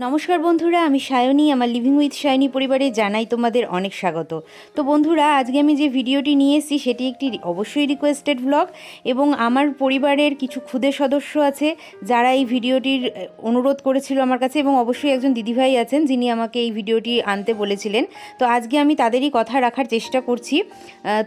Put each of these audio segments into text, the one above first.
নমস্কার বন্ধুরা, আমি সায়নী। আমার লিভিং উইথ সায়নী পরিবারে জানাই তোমাদের অনেক স্বাগত। তো বন্ধুরা, আজকে আমি যে ভিডিওটি নিয়ে এসেছি সেটি একটি অবশ্যই রিকোয়েস্টেড ভ্লগ, এবং আমার পরিবারের কিছু ক্ষুদে সদস্য আছে যারা এই ভিডিওটির অনুরোধ করেছিল আমার কাছে, এবং অবশ্যই একজন দিদিভাই আছেন যিনি আমাকে এই ভিডিওটি আনতে বলেছিলেন। তো আজকে আমি তাদেরই কথা রাখার চেষ্টা করছি।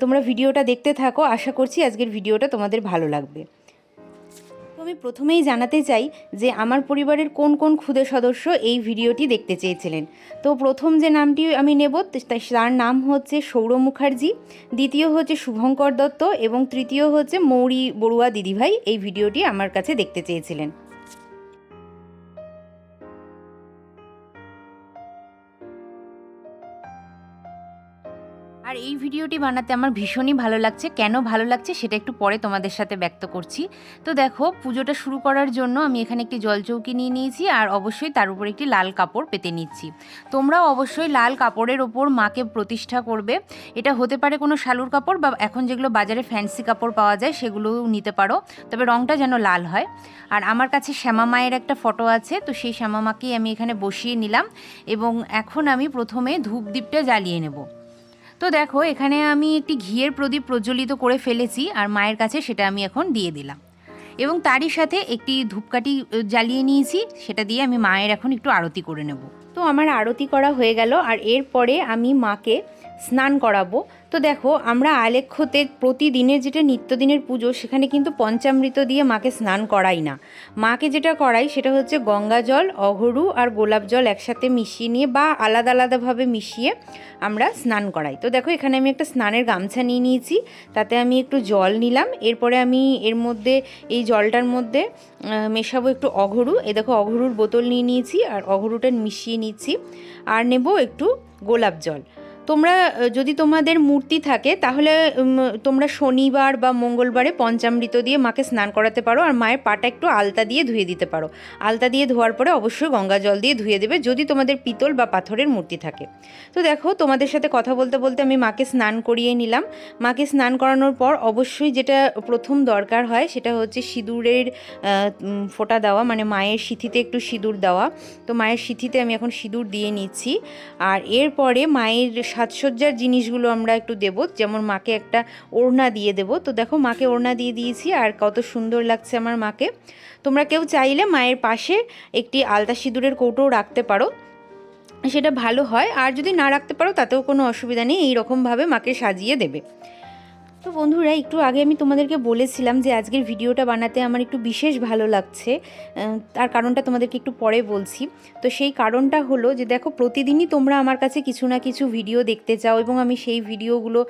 তোমরা ভিডিওটা দেখতে থাকো, আশা করছি আজকের ভিডিওটা তোমাদের ভালো লাগবে। আমি প্রথমেই জানাতে চাই যে আমার পরিবারের কোন কোন ক্ষুদে সদস্য এই ভিডিওটি দেখতে চেয়েছিলেন। তো প্রথম যে নামটি আমি নেব তার নাম হচ্ছে সৌর মুখার্জি, দ্বিতীয় হচ্ছে শুভঙ্কর দত্ত, এবং তৃতীয় হচ্ছে মৌরি বড়ুয়া দিদিভাই এই ভিডিওটি আমার কাছে দেখতে চেয়েছিলেন। আর এই ভিডিওটি বানাতে আমার ভীষণই ভালো লাগছে। কেন ভালো লাগছে সেটা একটু পরে তোমাদের সাথে ব্যক্ত করছি। তো দেখো, পুজোটা শুরু করার জন্য আমি এখানে একটি জলচৌকি নিয়ে নিয়েছি, আর অবশ্যই তার উপর একটি লাল কাপড় পেতে নিচ্ছি। তোমরাও অবশ্যই লাল কাপড়ের ওপর মাকে প্রতিষ্ঠা করবে। এটা হতে পারে কোনো শালুর কাপড়, বা এখন যেগুলো বাজারে ফ্যান্সি কাপড় পাওয়া যায় সেগুলোও নিতে পারো, তবে রঙটা যেন লাল হয়। আর আমার কাছে শ্যামা মায়ের একটা ফটো আছে, তো সেই শ্যামা মাকেই আমি এখানে বসিয়ে নিলাম, এবং এখন আমি প্রথমে ধূপদীপটা জ্বালিয়ে নেব। তো দেখো, এখানে আমি একটি ঘিয়ের প্রদীপ প্রজ্বলিত করে ফেলেছি, আর মায়ের কাছে সেটা আমি এখন দিয়ে দিলাম, এবং তারই সাথে একটি ধূপকাঠি জ্বালিয়ে নিয়েছি, সেটা দিয়ে আমি মায়ের এখন একটু আরতি করে নেব। তো আমার আরতি করা হয়ে গেল, আর এরপরে আমি মাকে স্নান করাবো। তো দেখো, আমরা আলেখ্যতে প্রতিদিনের যেটা নিত্যদিনের পুজো, সেখানে কিন্তু পঞ্চামৃত দিয়ে মাকে স্নান করাই না। মাকে যেটা করাই সেটা হচ্ছে গঙ্গা জল, অঘরু আর গোলাপ জল একসাথে মিশিয়ে নিয়ে বা আলাদা আলাদাভাবে মিশিয়ে আমরা স্নান করাই। তো দেখো, এখানে আমি একটা স্নানের গামছা নিয়ে নিয়েছি, তাতে আমি একটু জল নিলাম। এরপরে আমি এর মধ্যে, এই জলটার মধ্যে মেশাবো একটু অঘরু। এই দেখো, অঘরুর বোতল নিয়ে নিয়েছি, আর অঘরুটা মিশিয়ে নিচ্ছি। আর নেব একটু গোলাপ জল। তোমরা যদি তোমাদের মূর্তি থাকে তাহলে তোমরা শনিবার বা মঙ্গলবারে পঞ্চামৃত দিয়ে মাকে স্নান করাতে পারো, আর মায়ের পাটা একটু আলতা দিয়ে ধুয়ে দিতে পারো। আলতা দিয়ে ধোয়ার পরে অবশ্যই গঙ্গা জল দিয়ে ধুয়ে দেবে যদি তোমাদের পিতল বা পাথরের মূর্তি থাকে। তো দেখো, তোমাদের সাথে কথা বলতে বলতে আমি মাকে স্নান করিয়ে নিলাম। মাকে স্নান করানোর পর অবশ্যই যেটা প্রথম দরকার হয় সেটা হচ্ছে সিঁদুরের ফোঁটা দেওয়া, মানে মায়ের সিঁথিতে একটু সিঁদুর দেওয়া। তো মায়ের সিঁথিতে আমি এখন সিঁদুর দিয়ে নিচ্ছি। আর এরপরে মায়ের সাজসজ্জার জিনিসগুলো আমরা একটু দেব, যেমন মাকে একটা ওড়না দিয়ে দেব। তো দেখো, মাকে ওড়না দিয়ে দিয়েছি, আর কত সুন্দর লাগছে আমার মাকে। তোমরা কেউ চাইলে মায়ের পাশে একটি আলতা সিঁদুরের কৌটোও রাখতে পারো, সেটা ভালো হয়। আর যদি না রাখতে পারো তাতেও কোনো অসুবিধা নেই, এই রকমভাবে মাকে সাজিয়ে দেবে। তো বন্ধুরা, একটু আগে আমি তোমাদেরকে বলেছিলাম যে আজকের ভিডিওটা বানাতে আমার একটু বিশেষ ভালো লাগছে। তার কারণটা তোমাদেরকে একটু পরে বলছি। তো সেই কারণটা হলো যে দেখো, প্রতিদিনই তোমরা আমার কাছে কিছু না কিছু ভিডিও দেখতে চাও, এবং আমি সেই ভিডিওগুলো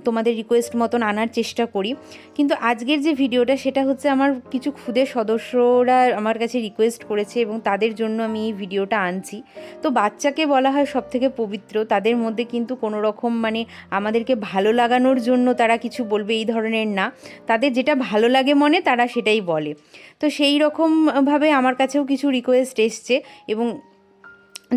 তোমাদের রিকোয়েস্ট মতন আনার চেষ্টা করি। কিন্তু আজকের যে ভিডিওটা, সেটা হচ্ছে আমার কিছু ক্ষুদে সদস্যরা আমার কাছে রিকোয়েস্ট করেছে, এবং তাদের জন্য আমি এই ভিডিওটা আনছি। তো বাচ্চাকে বলা হয় সবথেকে পবিত্র, তাদের মধ্যে কিন্তু কোনো রকম মানে আমাদেরকে ভালো লাগানোর জন্য তারা কিছু বলবে এই ধরনের না। তাদের যেটা ভালো লাগে মনে, তারা সেটাই বলে। তো সেই রকমভাবে আমার কাছেও কিছু রিকোয়েস্ট এসছে, এবং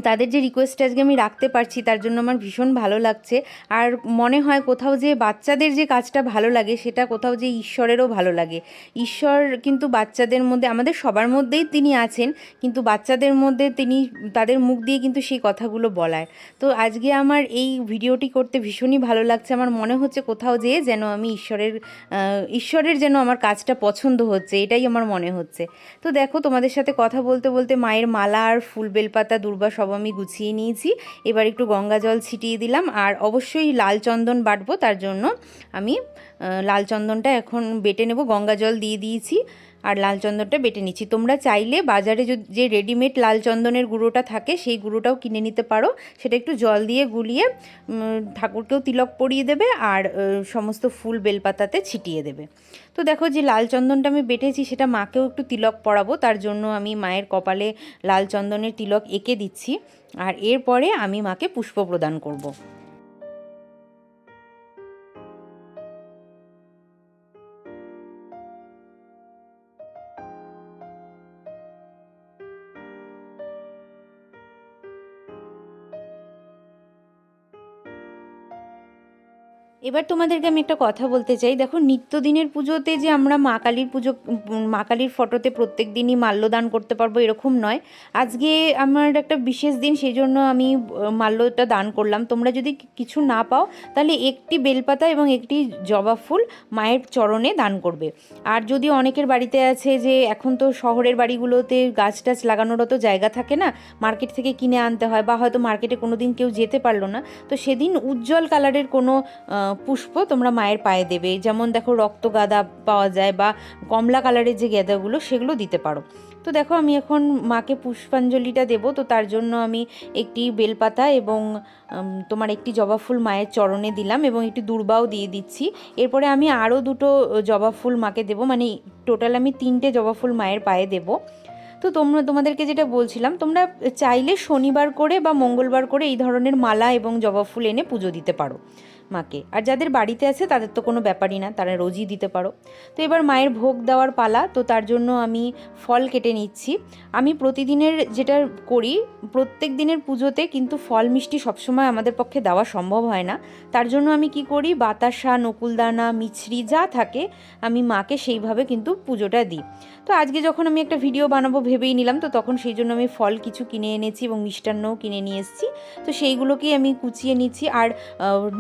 তাদের যে রিকোয়েস্ট আজকে আমি রাখতে পারছি তার জন্য আমার ভীষণ ভালো লাগছে। আর মনে হয় কোথাও যে বাচ্চাদের যে কাজটা ভালো লাগে, সেটা কোথাও যে ঈশ্বরেরও ভালো লাগে। ঈশ্বর কিন্তু বাচ্চাদের মধ্যে, আমাদের সবার মধ্যেই তিনি আছেন, কিন্তু বাচ্চাদের মধ্যে তিনি, তাদের মুখ দিয়ে কিন্তু সেই কথাগুলো বলায়। তো আজকে আমার এই ভিডিওটি করতে ভীষণই ভালো লাগছে। আমার মনে হচ্ছে কোথাও যেয়ে যেন আমি ঈশ্বরের যেন আমার কাজটা পছন্দ হচ্ছে, এটাই আমার মনে হচ্ছে। তো দেখো, তোমাদের সাথে কথা বলতে বলতে মায়ের মালা আর ফুল বেলপাতা দূর্বা সব আমি গুছিয়ে নিয়েছি। এবার একটু গঙ্গা জল ছিটিয়ে দিলাম, আর অবশ্যই লাল চন্দন বাটবো, তার জন্য আমি লাল চন্দনটা এখন বেটে নেব। গঙ্গা জল দিয়ে দিয়েছি, আর লাল চন্দনটা বেটে নিচ্ছি। তোমরা চাইলে বাজারে যে রেডিমেড লাল চন্দনের গুঁড়োটা থাকে সেই গুঁড়োটাও কিনে নিতে পারো। সেটা একটু জল দিয়ে গুলিয়ে ঠাকুরকেও তিলক পরিয়ে দেবে, আর সমস্ত ফুল বেলপাতাতে ছিটিয়ে দেবে। তো দেখো, যে লাল চন্দনটা আমি বেটেছি সেটা মাকেও একটু তিলক পরাবো, তার জন্য আমি মায়ের কপালে লাল চন্দনের তিলক এঁকে দিচ্ছি, আর এরপরে আমি মাকে পুষ্প প্রদান করব। এবার তোমাদেরকে আমি একটা কথা বলতে চাই। দেখো, নিত্যদিনের পুজোতে যে আমরা মা কালীর ফটোতে প্রত্যেক দিনই মাল্যদান করতে পারবো এরকম নয়। আজকে আমার একটা বিশেষ দিন, সেই জন্য আমি মাল্যটা দান করলাম। তোমরা যদি কিছু না পাও তাহলে একটি বেলপাতা এবং একটি জবা ফুল মায়ের চরণে দান করবে। আর যদি অনেকের বাড়িতে আছে যে এখন তো শহরের বাড়িগুলোতে গাছ টাছ লাগানোরও তো জায়গা থাকে না, মার্কেট থেকে কিনে আনতে হয়, বা হয়তো মার্কেটে কোনো দিন কেউ যেতে পারলো না, তো সেদিন উজ্জ্বল কালারের কোনো পুষ্প তোমরা মায়ের পায়ে দেবে। যেমন দেখো, রক্ত গাঁদা পাওয়া যায়, বা কমলা কালারের যে গাঁদাগুলো সেগুলো দিতে পারো। তো দেখো, আমি এখন মাকে পুষ্পাঞ্জলিটা দেব, তো তার জন্য আমি একটি বেলপাতা এবং তোমার একটি জবা ফুল মায়ের চরণে দিলাম এবং একটি দূর্বাও দিয়ে দিচ্ছি। এরপরে আমি আরও দুটো জবা ফুল মাকে দেবো, মানে টোটাল আমি 3টে জবা ফুল মায়ের পায়ে দেবো। তো তোমাদেরকে যেটা বলছিলাম, তোমরা চাইলে শনিবার করে বা মঙ্গলবার করে এই ধরনের মালা এবং জবা ফুল এনে পুজো দিতে পারো মাকে। আর যাদের বাড়িতে আছে তাদের তো কোনো ব্যাপারই না, তারা রোজই দিতে পারো। তো এবার মায়ের ভোগ দেওয়ার পালা, তো তার জন্য আমি ফল কেটে নিচ্ছি। আমি প্রতিদিনের যেটা করি, প্রত্যেক দিনের পুজোতে কিন্তু ফল মিষ্টি সবসময় আমাদের পক্ষে দেওয়া সম্ভব হয় না। তার জন্য আমি কি করি, বাতাসা, নকুলদানা, মিছরি যা থাকে আমি মাকে সেইভাবে কিন্তু পুজোটা দিই। তো আজকে যখন আমি একটা ভিডিও বানাবো ভেবেই নিলাম, তো তখন সেই জন্য আমি ফল কিছু কিনে এনেছি এবং মিষ্টান্নও কিনে নিয়ে এসেছি। তো সেইগুলোকেই আমি কুচিয়ে নিচ্ছি। আর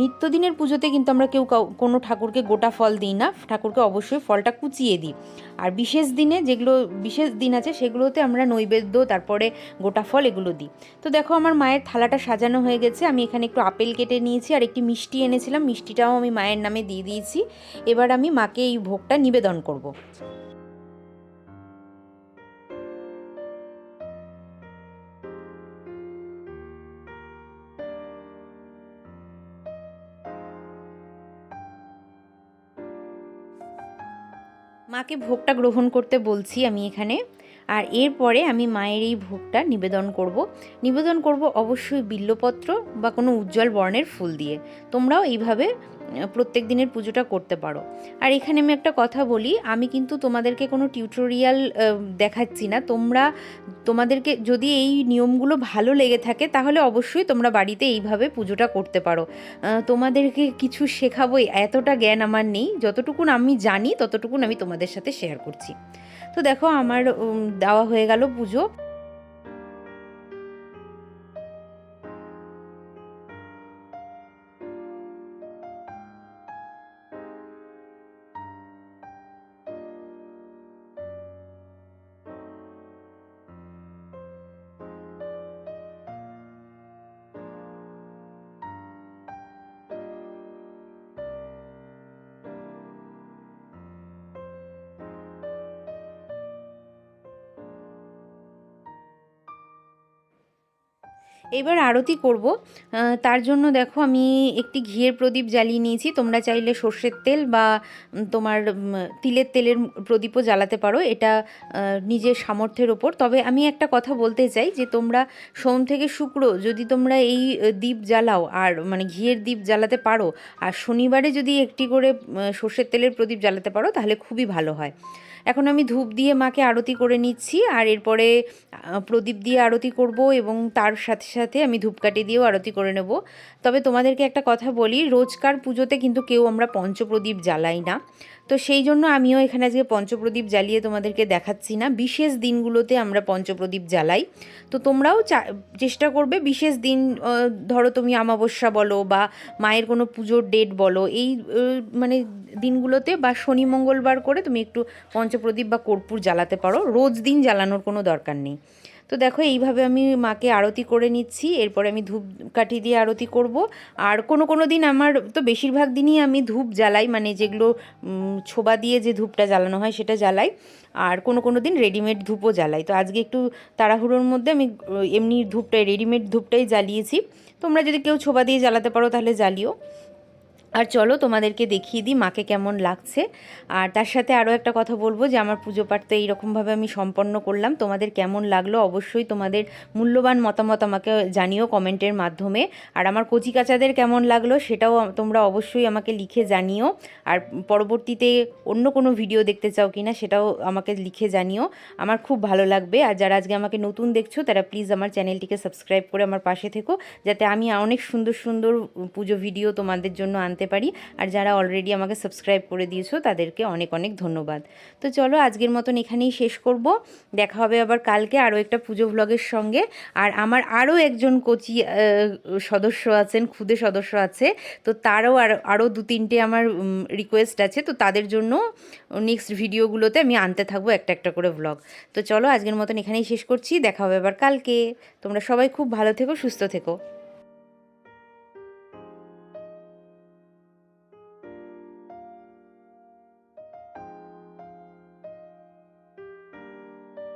নিত্যদিনের পুজোতে কিন্তু আমরা কেউ কোনো ঠাকুরকে গোটা ফল দিই না, ঠাকুরকে অবশ্যই ফলটা কুচিয়ে দিই। আর বিশেষ দিনে যেগুলো বিশেষ দিন আছে সেগুলোতে আমরা নৈবেদ্য, তারপরে গোটা ফল এগুলো দিই। তো দেখো, আমার মায়ের থালাটা সাজানো হয়ে গেছে। আমি এখানে একটু আপেল কেটে নিয়েছি আর একটি মিষ্টি এনেছিলাম, মিষ্টিটাও আমি মায়ের নামে দিয়ে দিয়েছি। এবার আমি মাকে এই ভোগটা নিবেদন করব। মাকে ভোগটা গ্রহণ করতে বলছি আমি এখানে। আর এরপরে আমি মায়ের এই ভোগটা নিবেদন করব অবশ্যই বিল্লপত্র বা কোনো উজ্জ্বল বর্ণের ফুল দিয়ে। তোমরাও এইভাবে প্রত্যেক দিনের পুজোটা করতে পারো। আর এখানে আমি একটা কথা বলি, আমি কিন্তু তোমাদেরকে কোনো টিউটোরিয়াল দেখাচ্ছি না। তোমাদেরকে যদি এই নিয়মগুলো ভালো লেগে থাকে তাহলে অবশ্যই তোমরা বাড়িতে এইভাবে পুজোটা করতে পারো। তোমাদেরকে কিছু শেখাবো এতটা জ্ঞান আমার নেই, যতটুকুন আমি জানি ততটুকুন আমি তোমাদের সাথে শেয়ার করছি। তো দেখো, আমার দেওয়া হয়ে গেল পুজো। এবার আরতি করব। তার জন্য দেখো, আমি একটি ঘিয়ের প্রদীপ জ্বালিয়ে নিয়েছি। তোমরা চাইলে সর্ষের তেল বা তোমার তিলের তেলের প্রদীপও জ্বালাতে পারো, এটা নিজের সামর্থ্যের ওপর। তবে আমি একটা কথা বলতে চাই যে তোমরা সোম থেকে শুক্র যদি তোমরা এই দীপ জ্বালাও, আর মানে ঘিয়ের দীপ জ্বালাতে পারো, আর শনিবারে যদি একটি করে সর্ষের তেলের প্রদীপ জ্বালাতে পারো তাহলে খুবই ভালো হয়। এখন আমি ধূপ দিয়ে মাকে আরতি করে নিচ্ছি, আর এরপরে প্রদীপ দিয়ে আরতি করব এবং তার সাথে সাথে আমি ধূপকাঠি দিয়েও আরতি করে নেব। তবে তোমাদেরকে একটা কথা বলি, রোজকার পুজোতে কিন্তু কেউ আমরা পঞ্চপ্রদীপ জ্বালাই না। তো সেই জন্য আমিও এখানে আজকে পঞ্চপ্রদীপ জ্বালিয়ে তোমাদেরকে দেখাচ্ছি না। বিশেষ দিনগুলোতে আমরা পঞ্চপ্রদীপ জ্বালাই। তো তোমরাও চেষ্টা করবে বিশেষ দিন, ধরো তুমি অমাবস্যা বলো বা মায়ের কোনো পুজোর ডেট বলো, এই মানে দিনগুলোতে বা শনি মঙ্গলবার করে তুমি একটু পঞ্চপ্রদীপ বা কর্পূর জ্বালাতে পারো, রোজ দিন জ্বালানোর কোনো দরকার নেই। তো দেখো, এইভাবে আমি মাকে আরতি করে নিচ্ছি। এরপরে আমি ধূপ কাঠি দিয়ে আরতি করব। আর কোনো দিন আমার তো বেশিরভাগ দিনই আমি ধূপ জ্বালাই, মানে যেগুলো ছোবা দিয়ে যে ধূপটা জ্বালানো হয় সেটা জ্বালাই। আর কোনো দিন রেডিমেড ধূপও জ্বালাই। তো আজকে একটু তাড়াহুড়োর মধ্যে আমি এমনি রেডিমেড ধূপটাই জ্বালিয়েছি। তোমরা যদি কেউ ছোবা দিয়ে জ্বালাতে পারো তাহলে জ্বালিও। আর চলো তোমাদেরকে দেখিয়ে দিই মাকে কেমন লাগছে। আর তার সাথে আরও একটা কথা বলবো যে আমার পুজো পাঠ তো এইরকমভাবে আমি সম্পন্ন করলাম। তোমাদের কেমন লাগলো অবশ্যই তোমাদের মূল্যবান মতামত আমাকে জানিও কমেন্টের মাধ্যমে। আর আমার কচিকাচাদের কেমন লাগলো সেটাও তোমরা অবশ্যই আমাকে লিখে জানিও। আর পরবর্তীতে অন্য কোনো ভিডিও দেখতে চাও কি না সেটাও আমাকে লিখে জানিও, আমার খুব ভালো লাগবে। আর যারা আজকে আমাকে নতুন দেখছো তারা প্লিজ আমার চ্যানেলটিকে সাবস্ক্রাইব করে আমার পাশে থেকো, যাতে আমি অনেক সুন্দর সুন্দর পুজো ভিডিও তোমাদের জন্য আনতে জানতে পারি। আর যারা অলরেডি আমাকে সাবস্ক্রাইব করে দিয়েছো তাদেরকে অনেক অনেক ধন্যবাদ। তো চলো আজকের মতন এখানেই শেষ করব। দেখা হবে আবার কালকে আরও একটা পুজো ভ্লগের সঙ্গে। আর আমার আরও একজন কোচি সদস্য আছেন, খুদে সদস্য আছে, তো তারও আরও 2-3টে আমার রিকোয়েস্ট আছে, তো তাদের জন্য নেক্সট ভিডিওগুলোতে আমি আনতে থাকবো একটা একটা করে ভ্লগ। তো চলো আজকের মতন এখানেই শেষ করছি, দেখা হবে আবার কালকে। তোমরা সবাই খুব ভালো থেকো, সুস্থ থেকো।